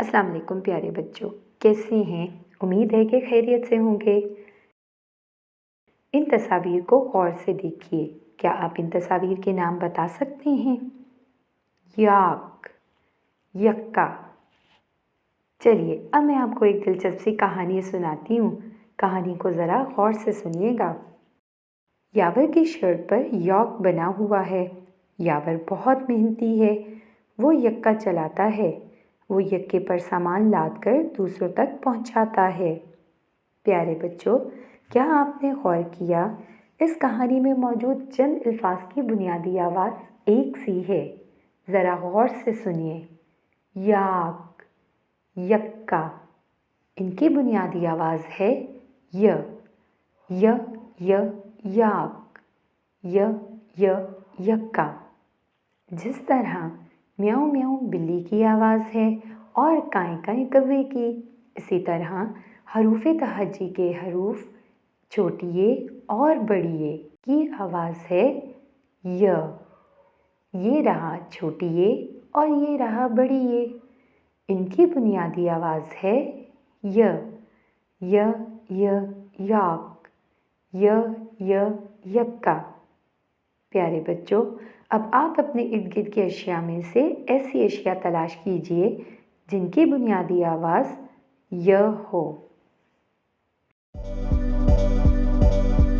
अस्सलाम वालेकुम प्यारे बच्चों, कैसे हैं? उम्मीद है कि खैरियत से होंगे। इन तस्वीर को गौर से देखिए। क्या आप इन तस्वीर के नाम बता सकते हैं? याक, यक्का। चलिए अब मैं आपको एक दिलचस्प सी कहानी सुनाती हूँ। कहानी को ज़रा गौर से सुनिएगा। यावर की शर्ट पर यॉक बना हुआ है। यावर बहुत मेहनती है। वो यक्का चलाता है। वो यक्के पर सामान लादकर दूसरों तक पहुंचाता है। प्यारे बच्चों, क्या आपने गौर किया इस कहानी में मौजूद चंद अल्फाज की बुनियादी आवाज़ एक सी है। ज़रा गौर से सुनिए। याक, यक्का। इनकी बुनियादी आवाज़ है य, याक, य, यक्का। जिस तरह म्याऊं म्याऊं बिल्ली की आवाज़ है और काएं काएं कौवे की, इसी तरह हरूफ तहज्जी के हरूफ छोटी ए और बड़ी ए की आवाज़ है य। ये रहा छोटी ए और ये रहा बड़ी ए। इनकी बुनियादी आवाज़ है य, याक, य, यक्का। प्यारे बच्चों, अब आप अपने इर्द गिर्द की अशिया में से ऐसी अशिया तलाश कीजिए जिनकी बुनियादी आवाज़ य हो।